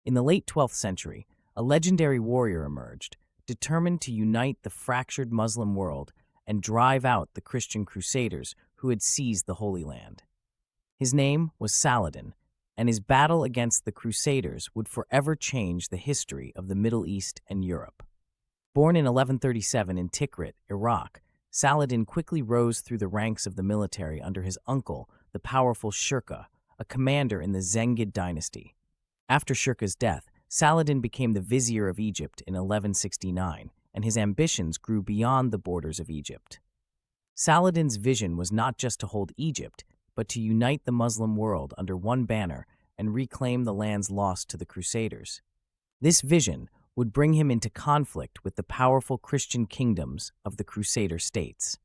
In the late 12th century, a legendary warrior emerged, determined to unite the fractured Muslim world and drive out the Christian Crusaders who had seized the Holy Land. His name was Saladin, and his battle against the Crusaders would forever change the history of the Middle East and Europe. Born in 1137 in Tikrit, Iraq, Saladin quickly rose through the ranks of the military under his uncle, the powerful Shirkuh, a commander in the Zengid dynasty. After Shirkuh's death, Saladin became the vizier of Egypt in 1169, and his ambitions grew beyond the borders of Egypt. Saladin's vision was not just to hold Egypt, but to unite the Muslim world under one banner and reclaim the lands lost to the Crusaders. This vision would bring him into conflict with the powerful Christian kingdoms of the Crusader states.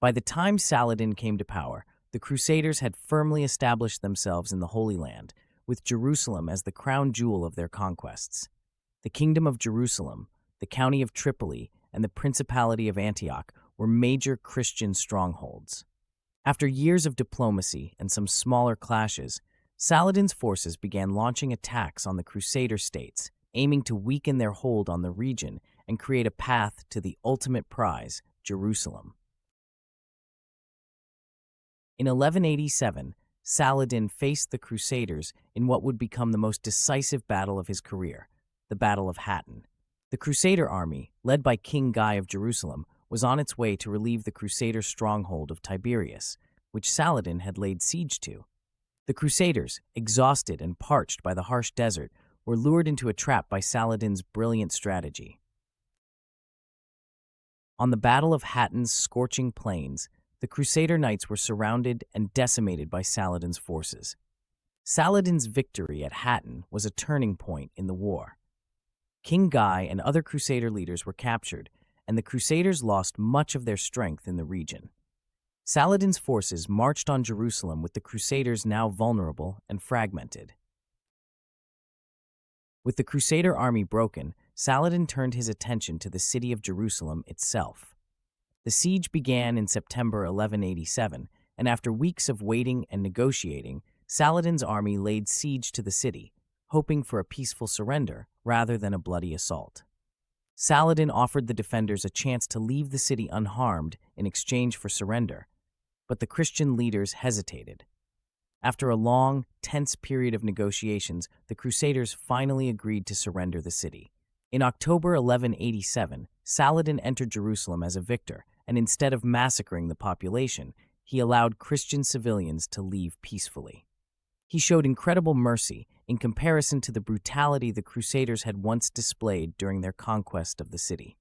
By the time Saladin came to power, the Crusaders had firmly established themselves in the Holy Land, with Jerusalem as the crown jewel of their conquests. The Kingdom of Jerusalem, the County of Tripoli, and the Principality of Antioch were major Christian strongholds. After years of diplomacy and some smaller clashes, Saladin's forces began launching attacks on the Crusader states, aiming to weaken their hold on the region and create a path to the ultimate prize, Jerusalem. In 1187, Saladin faced the Crusaders in what would become the most decisive battle of his career, the Battle of Hattin. The Crusader army, led by King Guy of Jerusalem, was on its way to relieve the Crusader stronghold of Tiberias, which Saladin had laid siege to. The Crusaders, exhausted and parched by the harsh desert, were lured into a trap by Saladin's brilliant strategy. On the Battle of Hattin's scorching plains, the Crusader knights were surrounded and decimated by Saladin's forces. Saladin's victory at Hattin was a turning point in the war. King Guy and other Crusader leaders were captured, and the Crusaders lost much of their strength in the region. Saladin's forces marched on Jerusalem with the Crusaders now vulnerable and fragmented. With the Crusader army broken, Saladin turned his attention to the city of Jerusalem itself. The siege began in September 1187, and after weeks of waiting and negotiating, Saladin's army laid siege to the city, hoping for a peaceful surrender rather than a bloody assault. Saladin offered the defenders a chance to leave the city unharmed in exchange for surrender, but the Christian leaders hesitated. After a long, tense period of negotiations, the Crusaders finally agreed to surrender the city. In October 1187, Saladin entered Jerusalem as a victor, and instead of massacring the population, he allowed Christian civilians to leave peacefully. He showed incredible mercy in comparison to the brutality the Crusaders had once displayed during their conquest of the city.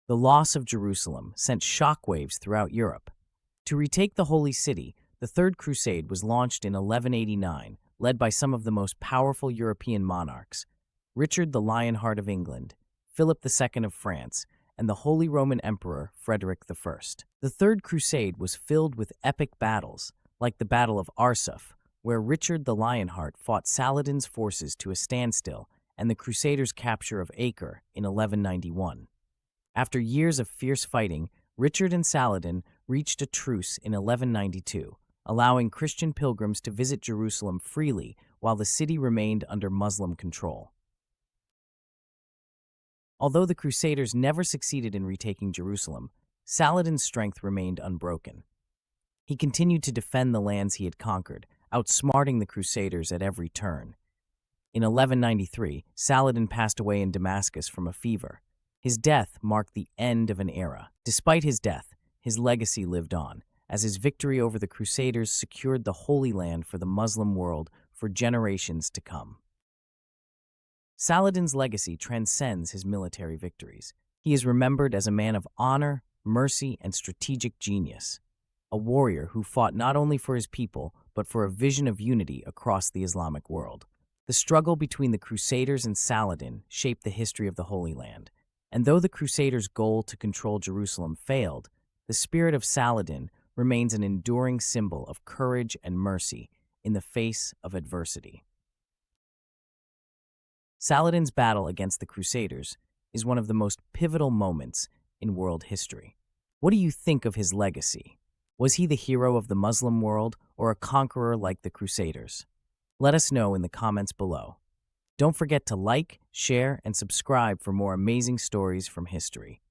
The loss of Jerusalem sent shockwaves throughout Europe. To retake the Holy City, the Third Crusade was launched in 1189, led by some of the most powerful European monarchs, Richard the Lionheart of England, Philip II of France, and the Holy Roman Emperor Frederick I. The Third Crusade was filled with epic battles, like the Battle of Arsuf, where Richard the Lionheart fought Saladin's forces to a standstill, and the Crusaders' capture of Acre in 1191. After years of fierce fighting, Richard and Saladin reached a truce in 1192, allowing Christian pilgrims to visit Jerusalem freely while the city remained under Muslim control. Although the Crusaders never succeeded in retaking Jerusalem, Saladin's strength remained unbroken. He continued to defend the lands he had conquered, outsmarting the Crusaders at every turn. In 1193, Saladin passed away in Damascus from a fever. His death marked the end of an era. Despite his death, his legacy lived on, as his victory over the Crusaders secured the Holy Land for the Muslim world for generations to come. Saladin's legacy transcends his military victories. He is remembered as a man of honor, mercy, and strategic genius, a warrior who fought not only for his people, but for a vision of unity across the Islamic world. The struggle between the Crusaders and Saladin shaped the history of the Holy Land, and though the Crusaders' goal to control Jerusalem failed, the spirit of Saladin remains an enduring symbol of courage and mercy in the face of adversity. Saladin's battle against the Crusaders is one of the most pivotal moments in world history. What do you think of his legacy? Was he the hero of the Muslim world or a conqueror like the Crusaders? Let us know in the comments below. Don't forget to like, share, and subscribe for more amazing stories from history.